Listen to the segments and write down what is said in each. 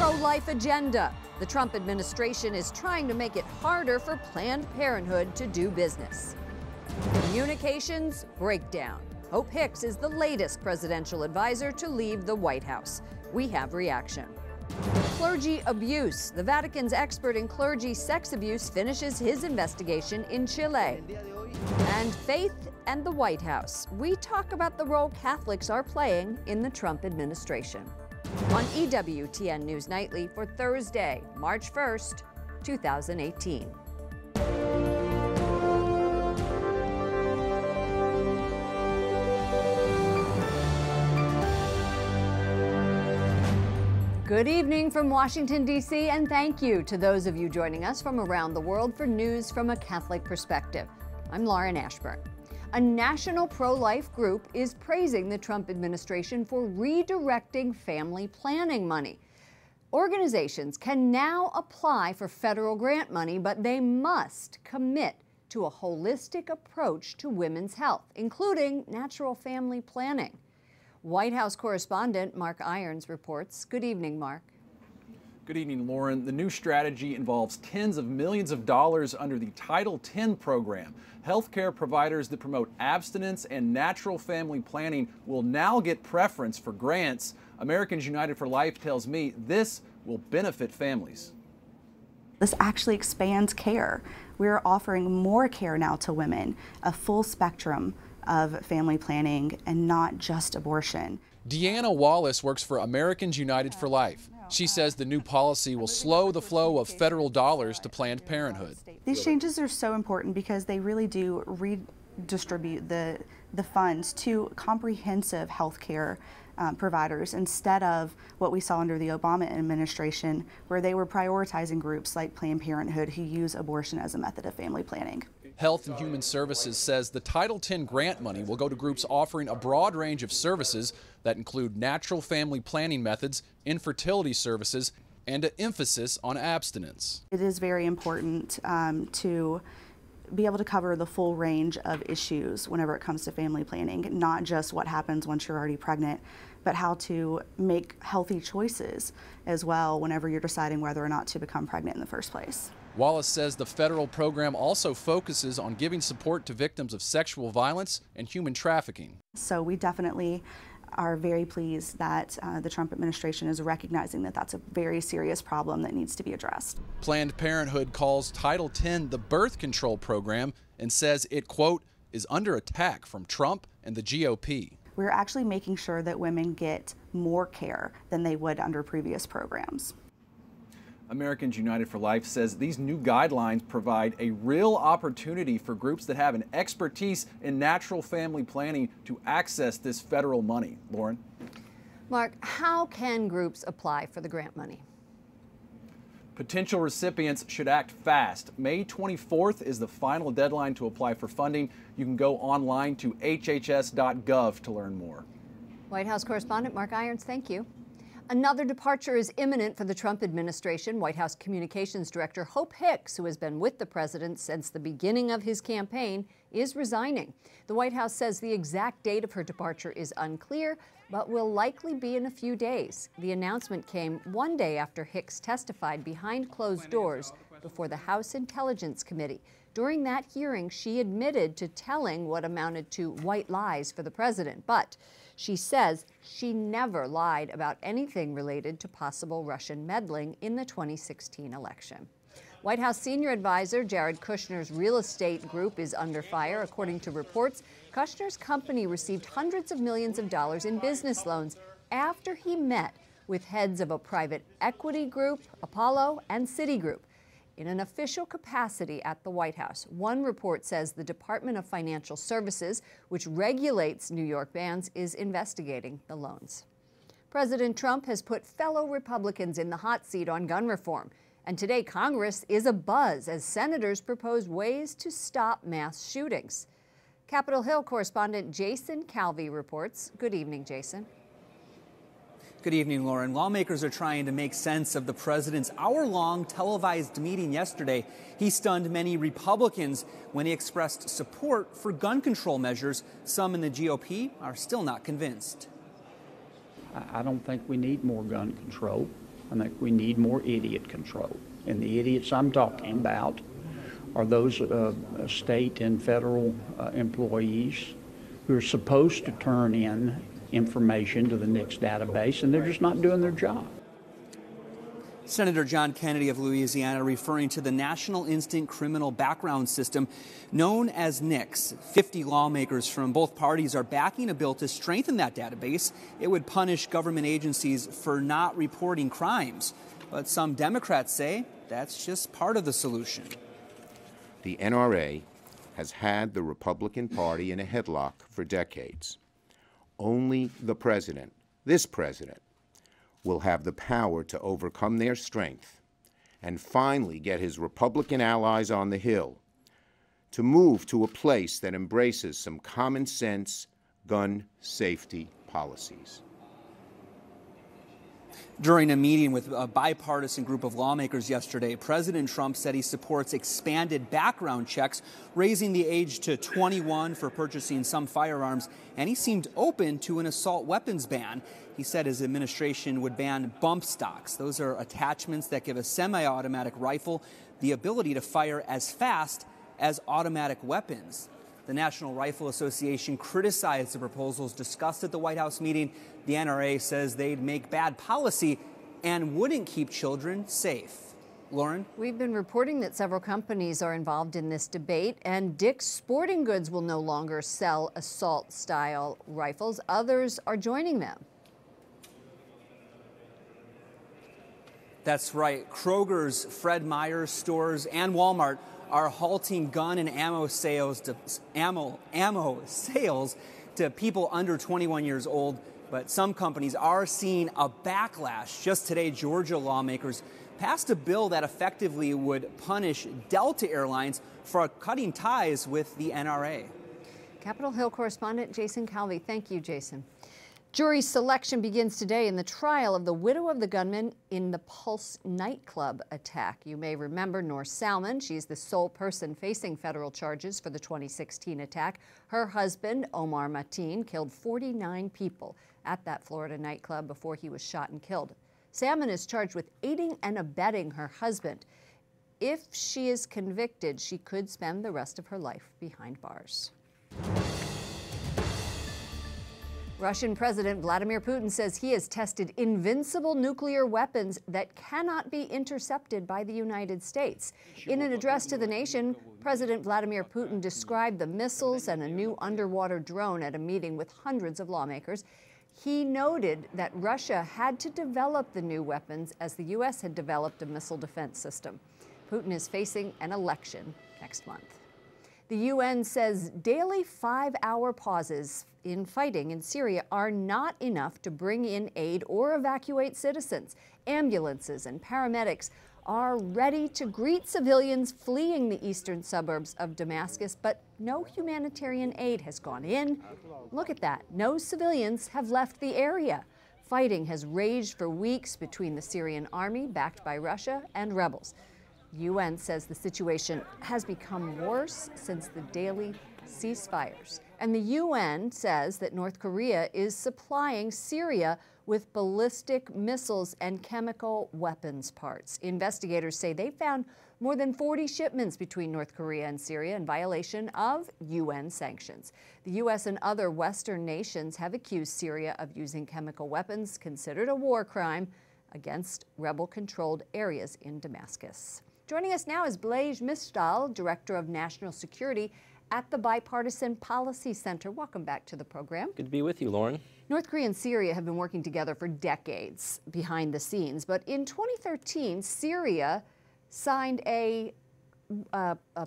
pro-life agenda. The Trump administration is trying to make it harder for Planned Parenthood to do business. Communications breakdown. Hope Hicks is the latest presidential advisor to leave the White House. We have reaction. Clergy abuse. The Vatican's expert in clergy sex abuse finishes his investigation in Chile. And faith and the White House. We talk about the role Catholics are playing in the Trump administration. On EWTN News Nightly for Thursday, March 1st, 2018. Good evening from Washington, D.C., and thank you to those of you joining us from around the world for news from a Catholic perspective. I'm Lauren Ashburn. A national pro-life group is praising the Trump administration for redirecting family planning money. Organizations can now apply for federal grant money, but they must commit to a holistic approach to women's health, including natural family planning. White House correspondent Mark Irons reports. Good evening, Mark. Good evening, Lauren. The new strategy involves tens of millions of dollars under the Title X program. Healthcare providers that promote abstinence and natural family planning will now get preference for grants. Americans United for Life tells me this will benefit families. This actually expands care. We're offering more care now to women, a full spectrum of family planning and not just abortion. Deanna Wallace works for Americans United for Life. She says the new policy will slow the flow of federal dollars to Planned Parenthood. These changes are so important because they really do redistribute the funds to comprehensive health care providers instead of what we saw under the Obama administration, where they were prioritizing groups like Planned Parenthood who use abortion as a method of family planning. Health and Human Services says the Title X grant money will go to groups offering a broad range of services that include natural family planning methods, infertility services, and an emphasis on abstinence. It is very important to be able to cover the full range of issues whenever it comes to family planning, not just what happens once you're already pregnant, but how to make healthy choices as well whenever you're deciding whether or not to become pregnant in the first place. Wallace says the federal program also focuses on giving support to victims of sexual violence and human trafficking. So we definitely are very pleased that the Trump administration is recognizing that that's a very serious problem that needs to be addressed. Planned Parenthood calls Title X the birth control program and says it, quote, is under attack from Trump and the GOP. We're actually making sure that women get more care than they would under previous programs. Americans United for Life says these new guidelines provide a real opportunity for groups that have an expertise in natural family planning to access this federal money. Lauren? Mark, how can groups apply for the grant money? Potential recipients should act fast. May 24th is the final deadline to apply for funding. You can go online to hhs.gov to learn more. White House correspondent Mark Irons, thank you. Another departure is imminent for the Trump administration. White House Communications Director Hope Hicks, who has been with the president since the beginning of his campaign, is resigning. The White House says the exact date of her departure is unclear, but will likely be in a few days. The announcement came one day after Hicks testified behind closed doors before the House Intelligence Committee. During that hearing, she admitted to telling what amounted to white lies for the president, but she says she never lied about anything related to possible Russian meddling in the 2016 election. White House senior advisor Jared Kushner's real estate group is under fire. According to reports, Kushner's company received hundreds of millions of dollars in business loans after he met with heads of a private equity group, Apollo, and Citigroup. In an official capacity at the White House, one report says the Department of Financial Services, which regulates New York banks, is investigating the loans. President Trump has put fellow Republicans in the hot seat on gun reform. And today, Congress is abuzz as senators propose ways to stop mass shootings. Capitol Hill correspondent Jason Calvi reports. Good evening, Jason. Good evening, Lauren. Lawmakers are trying to make sense of the president's hour-long televised meeting yesterday. He stunned many Republicans when he expressed support for gun control measures. Some in the GOP are still not convinced. I don't think we need more gun control. I think we need more idiot control. And the idiots I'm talking about are those state and federal employees who are supposed to turn in information to the NICS database, and they're just not doing their job. Senator John Kennedy of Louisiana referring to the National Instant Criminal Background System known as NICS. 50 lawmakers from both parties are backing a bill to strengthen that database. It would punish government agencies for not reporting crimes. But some Democrats say that's just part of the solution. The NRA has had the Republican Party in a headlock for decades. Only the president, this president, will have the power to overcome their strength and finally get his Republican allies on the Hill to move to a place that embraces some common sense gun safety policies. During a meeting with a bipartisan group of lawmakers yesterday, President Trump said he supports expanded background checks, raising the age to 21 for purchasing some firearms, and he seemed open to an assault weapons ban. He said his administration would ban bump stocks. Those are attachments that give a semi-automatic rifle the ability to fire as fast as automatic weapons. The National Rifle Association criticized the proposals discussed at the White House meeting. The NRA says they'd make bad policy and wouldn't keep children safe. Lauren? We've been reporting that several companies are involved in this debate, and Dick's Sporting Goods will no longer sell assault-style rifles. Others are joining them. That's right. Kroger's, Fred Meyer's stores, and Walmart are halting gun and ammo sales to people under 21 years old. But some companies are seeing a backlash. Just today, Georgia lawmakers passed a bill that effectively would punish Delta Airlines for cutting ties with the NRA. Capitol Hill correspondent Jason Calvi. Thank you, Jason. Jury selection begins today in the trial of the widow of the gunman in the Pulse nightclub attack. You may remember North Salmon. She's the sole person facing federal charges for the 2016 attack. Her husband, Omar Mateen, killed 49 people at that Florida nightclub before he was shot and killed. Salmon is charged with aiding and abetting her husband. If she is convicted, she could spend the rest of her life behind bars. Russian President Vladimir Putin says he has tested invincible nuclear weapons that cannot be intercepted by the United States. In an address to the nation, President Vladimir Putin described the missiles and a new underwater drone at a meeting with hundreds of lawmakers. He noted that Russia had to develop the new weapons as the U.S. had developed a missile defense system. Putin is facing an election next month. The UN says daily 5-hour pauses in fighting in Syria are not enough to bring in aid or evacuate citizens. Ambulances and paramedics are ready to greet civilians fleeing the eastern suburbs of Damascus, but no humanitarian aid has gone in. Look at that. No civilians have left the area. Fighting has raged for weeks between the Syrian army, backed by Russia, and rebels. The UN says the situation has become worse since the daily ceasefires. And the UN says that North Korea is supplying Syria with ballistic missiles and chemical weapons parts. Investigators say they found more than 40 shipments between North Korea and Syria in violation of UN sanctions. The U.S. and other Western nations have accused Syria of using chemical weapons, considered a war crime, against rebel-controlled areas in Damascus. Joining us now is Blaise Mistal, Director of National Security at the Bipartisan Policy Center. Welcome back to the program. Good to be with you, Lauren. North Korea and Syria have been working together for decades behind the scenes, but in 2013, Syria signed a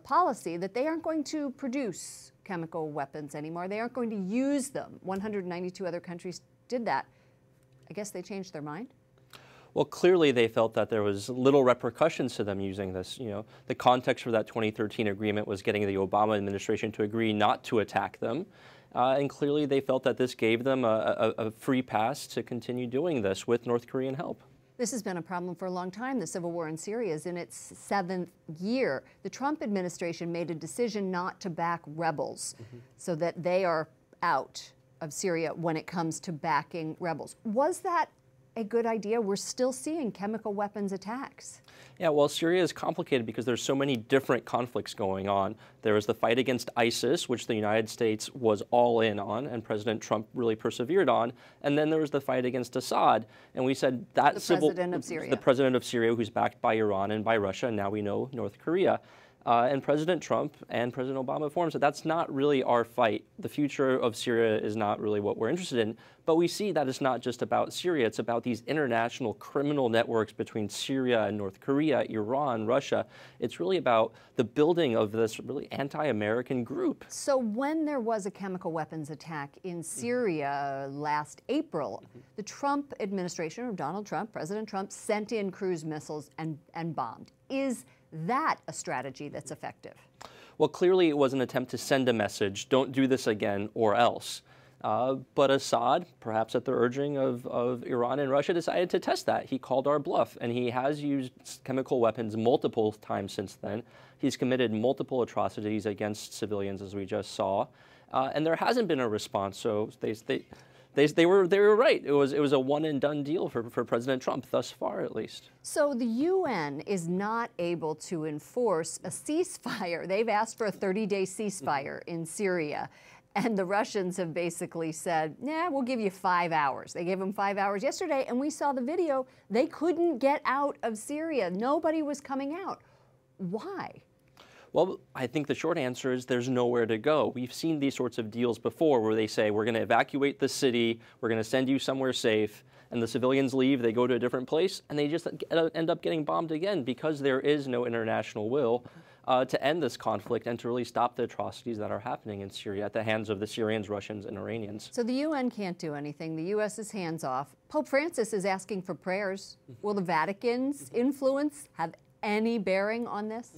policy that they aren't going to produce chemical weapons anymore. They aren't going to use them. 192 other countries did that. I guess they changed their mind? Well, clearly they felt that there was little repercussions to them using this. You know, the context for that 2013 agreement was getting the Obama administration to agree not to attack them. And clearly they felt that this gave them a free pass to continue doing this with North Korean help. This has been a problem for a long time. The civil war in Syria is in its 7th year. The Trump administration made a decision not to back rebels so that they are out of Syria when it comes to backing rebels. Was that a good idea? We're still seeing chemical weapons attacks. Yeah, well, Syria is complicated because there's so many different conflicts going on. There is the fight against ISIS, which the United States was all in on, and President Trump really persevered on. And then there was the fight against Assad, and we said that the president of Syria. The president of Syria, who's backed by Iran and by Russia, and now we know North Korea. And President Trump and President Obama informed us that that's not really our fight. The future of Syria is not really what we're interested in. But we see that it's not just about Syria. It's about these international criminal networks between Syria and North Korea, Iran, Russia. It's really about the building of this really anti-American group. So when there was a chemical weapons attack in Syria last April, the Trump administration, or Donald Trump, President Trump, sent in cruise missiles and bombed. Is that a strategy that's effective? Well, clearly it was an attempt to send a message, don't do this again or else. But Assad, perhaps at the urging of Iran and Russia, decided to test that. He called our bluff, and he has used chemical weapons multiple times since then. He's committed multiple atrocities against civilians, as we just saw, and there hasn't been a response. So they were right. It was a one and done deal for President Trump thus far, at least. So the UN is not able to enforce a ceasefire. They've asked for a 30-day ceasefire in Syria. And the Russians have basically said, yeah, we'll give you 5 hours. They gave them 5 hours yesterday, and we saw the video. They couldn't get out of Syria. Nobody was coming out. Why? Well, I think the short answer is there's nowhere to go. We've seen these sorts of deals before where they say, we're going to evacuate the city, we're going to send you somewhere safe, and the civilians leave, they go to a different place, and they just end up getting bombed again because there is no international will to end this conflict and to really stop the atrocities that are happening in Syria at the hands of the Syrians, Russians, and Iranians. So the UN can't do anything. The U.S. is hands off. Pope Francis is asking for prayers. Will the Vatican's influence have any bearing on this?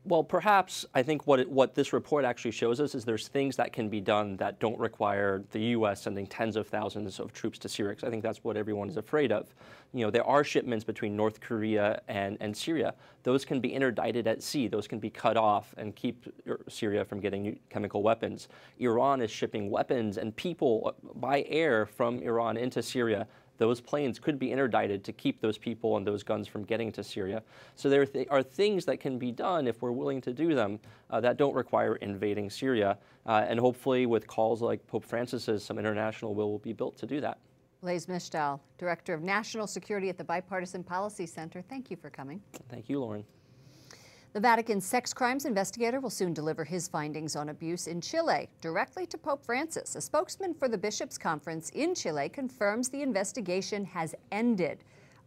Well, perhaps I think what this report actually shows us is there's things that can be done that don't require the U.S. sending tens of thousands of troops to Syria, because I think that's what everyone is afraid of. You know, there are shipments between North Korea and Syria. Those can be interdicted at sea. Those can be cut off and keep Syria from getting chemical weapons. Iran is shipping weapons and people by air from Iran into Syria. Those planes could be interdicted to keep those people and those guns from getting to Syria. So there are things that can be done if we're willing to do them that don't require invading Syria. And hopefully with calls like Pope Francis's, some international will be built to do that. Blaise Mishtal, Director of National Security at the Bipartisan Policy Center, thank you for coming. Thank you, Lauren. The Vatican's sex crimes investigator will soon deliver his findings on abuse in Chile directly to Pope Francis. A spokesman for the Bishops' Conference in Chile confirms the investigation has ended.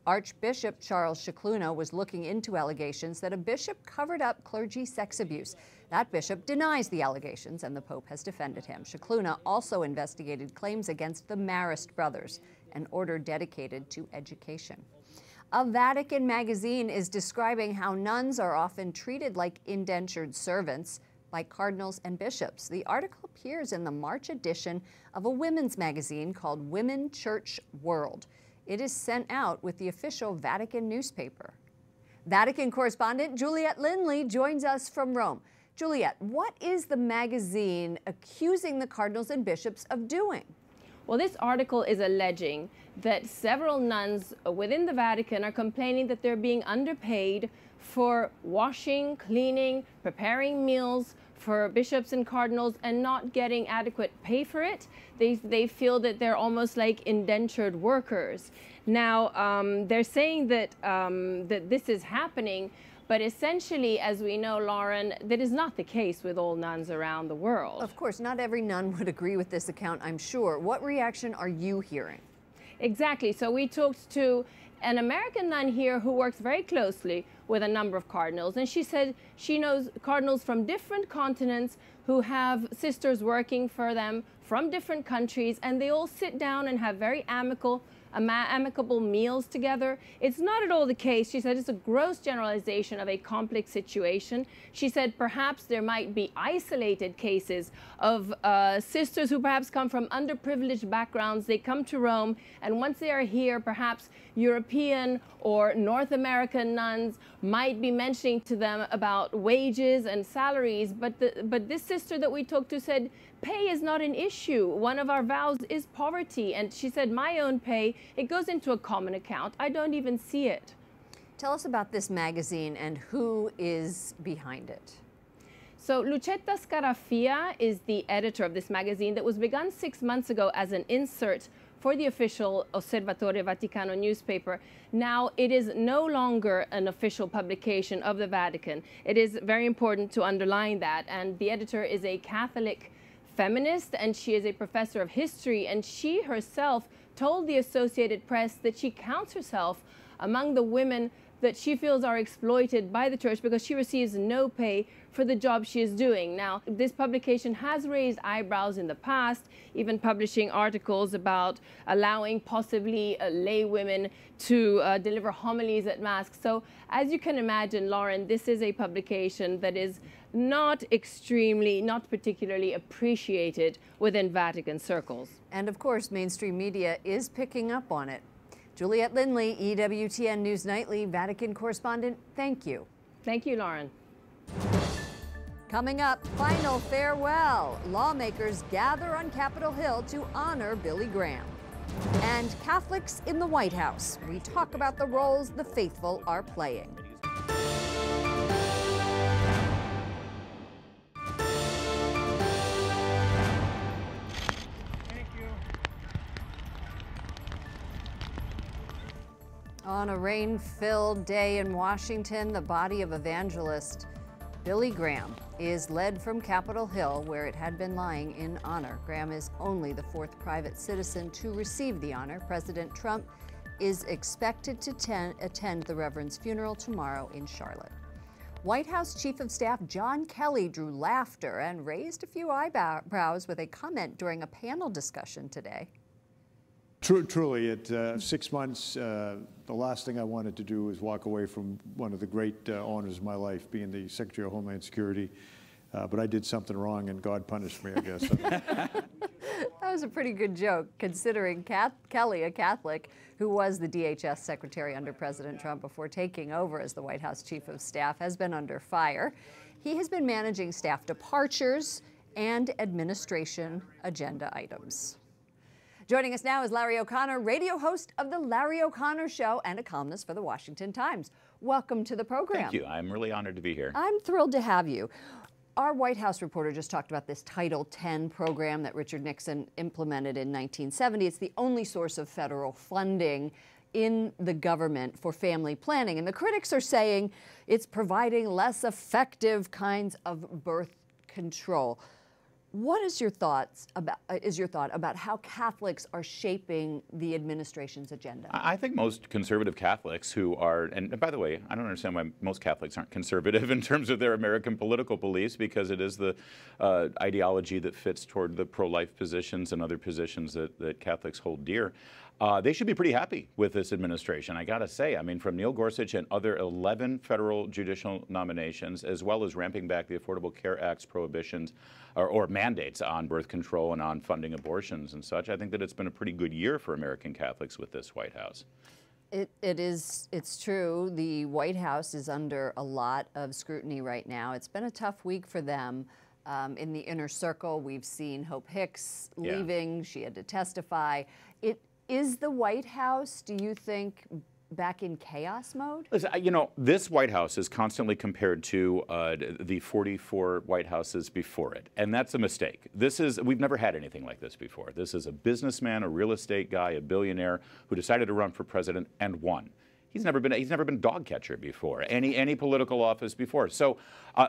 Archbishop Charles Scicluna was looking into allegations that a bishop covered up clergy sex abuse. That bishop denies the allegations, and the Pope has defended him. Scicluna also investigated claims against the Marist brothers, an order dedicated to education. A Vatican magazine is describing how nuns are often treated like indentured servants by cardinals and bishops. The article appears in the March edition of a women's magazine called Women Church World. It is sent out with the official Vatican newspaper. Vatican correspondent Juliette Lindley joins us from Rome. Juliette, what is the magazine accusing the cardinals and bishops of doing? Well, this article is alleging that several nuns within the Vatican are complaining that they're being underpaid for washing, cleaning, preparing meals for bishops and cardinals and not getting adequate pay for it. They feel that they're almost like indentured workers. Now, they're saying that, that this is happening, but essentially, as we know, Lauren, that is not the case with all nuns around the world. Of course, not every nun would agree with this account, I'm sure. What reaction are you hearing? Exactly. So we talked to an American nun here who works very closely with a number of cardinals, and she said she knows cardinals from different continents who have sisters working for them from different countries, and they all sit down and have very amicable meals together. It's not at all the case. She said it's a gross generalization of a complex situation. She said perhaps there might be isolated cases of sisters who perhaps come from underprivileged backgrounds. They come to Rome, and once they are here, perhaps European or North American nuns might be mentioning to them about wages and salaries. But this sister that we talked to said pay is not an issue. One of our vows is poverty. And she said, my own pay, it goes into a common account. I don't even see it. Tell us about this magazine and who is behind it. So Lucetta Scarafia is the editor of this magazine that was begun 6 months ago as an insert for the official Osservatore Vaticano newspaper. Now it is no longer an official publication of the Vatican. It is very important to underline that. And the editor is a Catholic feminist, and she is a professor of history. And she herself told the Associated Press that she counts herself among the women that she feels are exploited by the church because she receives no pay for the job she is doing. Now, this publication has raised eyebrows in the past, even publishing articles about allowing possibly lay women to deliver homilies at Mass. So, as you can imagine, Lauren, this is a publication that is not particularly appreciated within Vatican circles. And of course, mainstream media is picking up on it. Juliette Lindley, EWTN News Nightly, Vatican correspondent, thank you. Thank you, Lauren. Coming up, final farewell. Lawmakers gather on Capitol Hill to honor Billy Graham. And Catholics in the White House. We talk about the roles the faithful are playing. On a rain-filled day in Washington, the body of evangelist Billy Graham is led from Capitol Hill, where it had been lying, in honor. Graham is only the 4th private citizen to receive the honor. President Trump is expected to attend the Reverend's funeral tomorrow in Charlotte. White House Chief of Staff John Kelly drew laughter and raised a few eyebrows with a comment during a panel discussion today. Truly, at 6 months, the last thing I wanted to do was walk away from one of the great honors of my life, being the Secretary of Homeland Security. But I did something wrong, and God punished me, I guess. That was a pretty good joke, considering Kelly, a Catholic, who was the DHS Secretary under President Trump before taking over as the White House Chief of Staff, has been under fire. He has been managing staff departures and administration agenda items. Joining us now is Larry O'Connor, radio host of The Larry O'Connor Show and a columnist for The Washington Times. Welcome to the program. Thank you. I'm really honored to be here. I'm thrilled to have you. Our White House reporter just talked about this Title X program that Richard Nixon implemented in 1970. It's the only source of federal funding in the government for family planning. And the critics are saying it's providing less effective kinds of birth control. What is your thought about how Catholics are shaping the administration's agenda? I think most conservative Catholics who are, and by the way, I don't understand why most Catholics aren't conservative in terms of their American political beliefs, because it is the ideology that fits toward the pro-life positions and other positions that Catholics hold dear. They should be pretty happy with this administration, I gotta say. I mean, from Neil Gorsuch and other 11 federal judicial nominations, as well as ramping back the Affordable Care Act's prohibitions or mandates on birth control and on funding abortions and such, I think that it's been a pretty good year for American Catholics with this White House. It's true. The White House is under a lot of scrutiny right now. It's been a tough week for them. In the inner circle, we've seen Hope Hicks leaving. She had to testify. Is the White House, do you think, back in chaos mode? Listen, you know, this White House is constantly compared to the 44 White Houses before it, and that's a mistake. We've never had anything like this before. This is a businessman, a real estate guy, a billionaire who decided to run for president and won. He's never been dog catcher before, any political office before. So,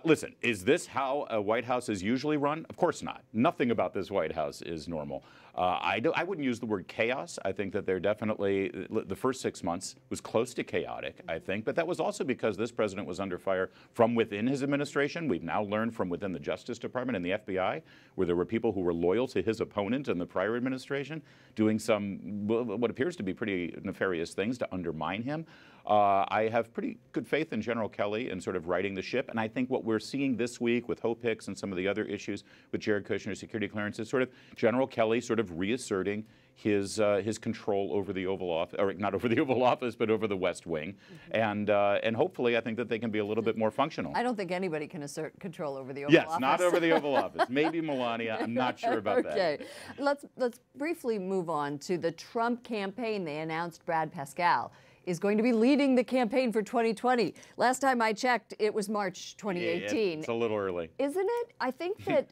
listen, is this how a White House is usually run? Of course not. Nothing about this White House is normal. I wouldn't use the word chaos. I think that they're definitely, the first 6 months was close to chaotic, I think, but that was also because this president was under fire from within his administration. We've now learned from within the Justice Department and the FBI, where there were people who were loyal to his opponent in the prior administration, doing some, what appears to be pretty nefarious things to undermine him. I have pretty good faith in General Kelly and sort of righting the ship. And I think what we're seeing this week with Hope Hicks and some of the other issues with Jared Kushner's security clearance is sort of General Kelly sort of reasserting his control over the Oval Office, or not over the Oval Office, but over the West Wing, and hopefully I think that they can be a little bit more functional. I don't think anybody can assert control over the Oval Office. Yes, not over the Oval Office. Maybe Melania. I'm not sure about that. Okay, let's briefly move on to the Trump campaign. They announced Brad Pascal is going to be leading the campaign for 2020. Last time I checked, it was March 2018. It's a little early. Isn't it? I think that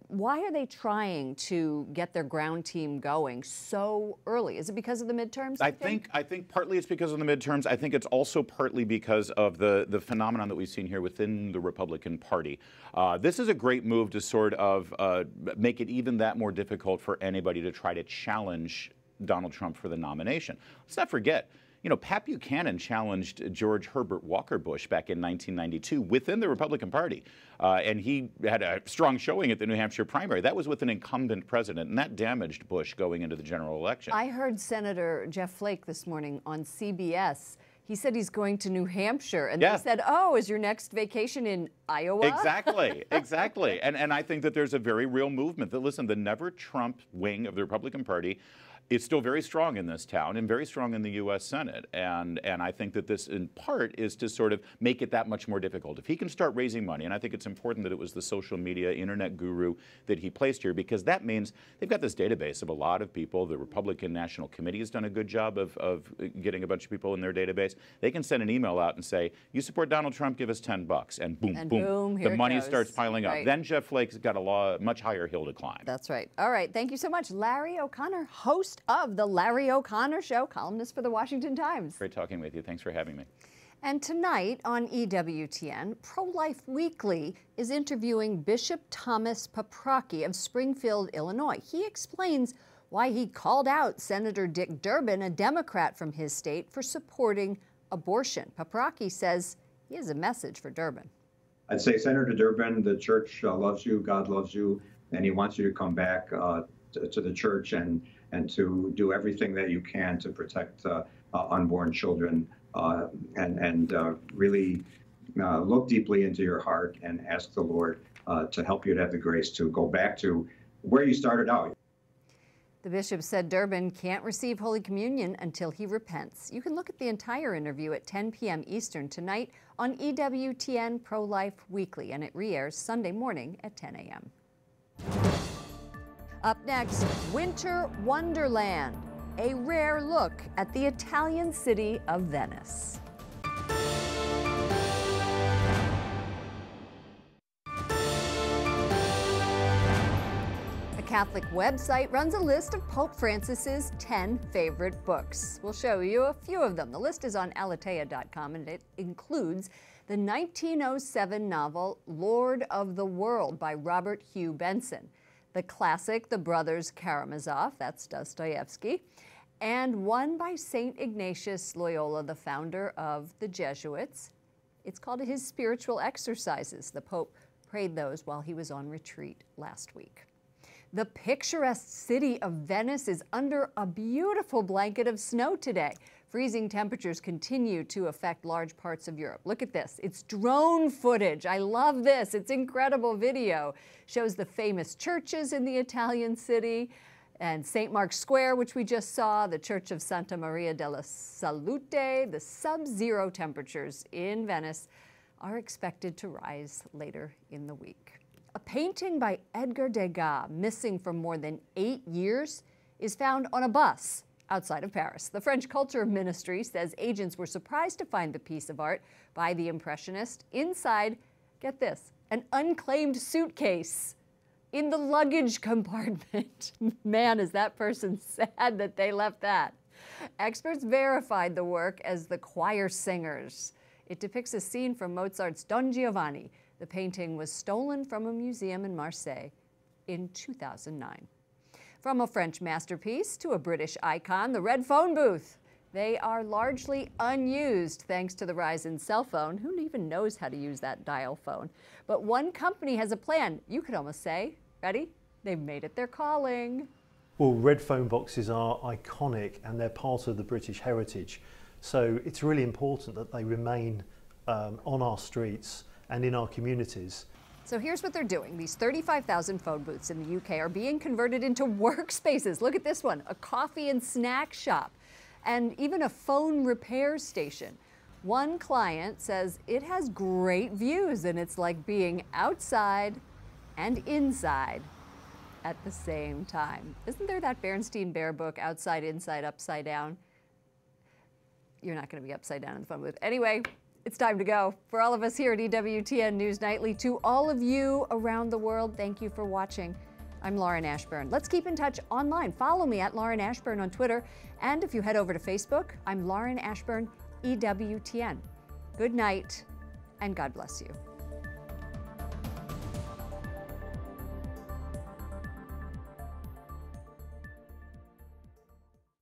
why are they trying to get their ground team going so early? Is it because of the midterms? I think partly it's because of the midterms. I think it's also partly because of the phenomenon that we've seen here within the Republican Party. This is a great move to sort of make it even that more difficult for anybody to try to challenge Donald Trump for the nomination. Let's not forget, you know, Pat Buchanan challenged George Herbert Walker Bush back in 1992 within the Republican Party, and he had a strong showing at the New Hampshire primary. That was with an incumbent president, and that damaged Bush going into the general election. I heard Senator Jeff Flake this morning on CBS. He said he's going to New Hampshire, and they said, "Oh, is your next vacation in Iowa?" Exactly, exactly. And I think that there's a very real movement that, listen, the Never Trump wing of the Republican Party is still very strong in this town and very strong in the U.S. Senate. And I think that this, in part, is to sort of make it that much more difficult. If he can start raising money, and I think it's important that it was the social media internet guru that he placed here, because that means they've got this database of a lot of people. The Republican National Committee has done a good job of getting a bunch of people in their database. They can send an email out and say, you support Donald Trump, give us $10. And boom, boom, the money starts piling up. Then Jeff Flake's got a much higher hill to climb. That's right. All right. Thank you so much. Larry O'Connor, host of The Larry O'Connor Show, columnist for the Washington Times. Great talking with you. Thanks for having me. And tonight on EWTN, Pro-Life Weekly is interviewing Bishop Thomas Paprocki of Springfield, Illinois. He explains why he called out Senator Dick Durbin, a Democrat from his state, for supporting abortion. Paprocki says he has a message for Durbin. I'd say, Senator Durbin, the church loves you, God loves you, and he wants you to come back to the church and to do everything that you can to protect unborn children and really look deeply into your heart and ask the Lord to help you to have the grace to go back to where you started out. The bishop said Durbin can't receive Holy Communion until he repents. You can look at the entire interview at 10 p.m. Eastern tonight on EWTN Pro-Life Weekly, and it re-airs Sunday morning at 10 a.m. Up next, Winter Wonderland, a rare look at the Italian city of Venice. A Catholic website runs a list of Pope Francis's 10 favorite books. We'll show you a few of them. The list is on aleteia.com, and it includes the 1907 novel Lord of the World by Robert Hugh Benson, the classic The Brothers Karamazov, that's Dostoevsky, and one by St. Ignatius Loyola, the founder of the Jesuits. It's called his Spiritual Exercises. The Pope prayed those while he was on retreat last week. The picturesque city of Venice is under a beautiful blanket of snow today. Freezing temperatures continue to affect large parts of Europe. Look at this. It's drone footage. I love this. It's incredible video. Shows the famous churches in the Italian city and St. Mark's Square, which we just saw, the Church of Santa Maria della Salute. The sub-zero temperatures in Venice are expected to rise later in the week. A painting by Edgar Degas, missing for more than 8 years, is found on a bus outside of Paris. The French Culture Ministry says agents were surprised to find the piece of art by the Impressionist inside, get this, an unclaimed suitcase in the luggage compartment. Man, is that person sad that they left that. Experts verified the work as the Choir Singers. It depicts a scene from Mozart's Don Giovanni. The painting was stolen from a museum in Marseille in 2009. From a French masterpiece to a British icon, the red phone booth. They are largely unused thanks to the rise in cell phone. Who even knows how to use that dial phone? But one company has a plan. You could almost say, ready? They've made it their calling. Well, red phone boxes are iconic and they're part of the British heritage. So it's really important that they remain on our streets and in our communities. So here's what they're doing. These 35,000 phone booths in the UK are being converted into workspaces. Look at this one, a coffee and snack shop, and even a phone repair station. One client says it has great views and it's like being outside and inside at the same time. Isn't there that Berenstain Bear book, Outside, Inside, Upside Down? You're not going to be upside down in the phone booth. Anyway, it's time to go. For all of us here at EWTN News Nightly, to all of you around the world, thank you for watching. I'm Lauren Ashburn. Let's keep in touch online. Follow me at Lauren Ashburn on Twitter. And if you head over to Facebook, I'm Lauren Ashburn, EWTN. Good night, and God bless you.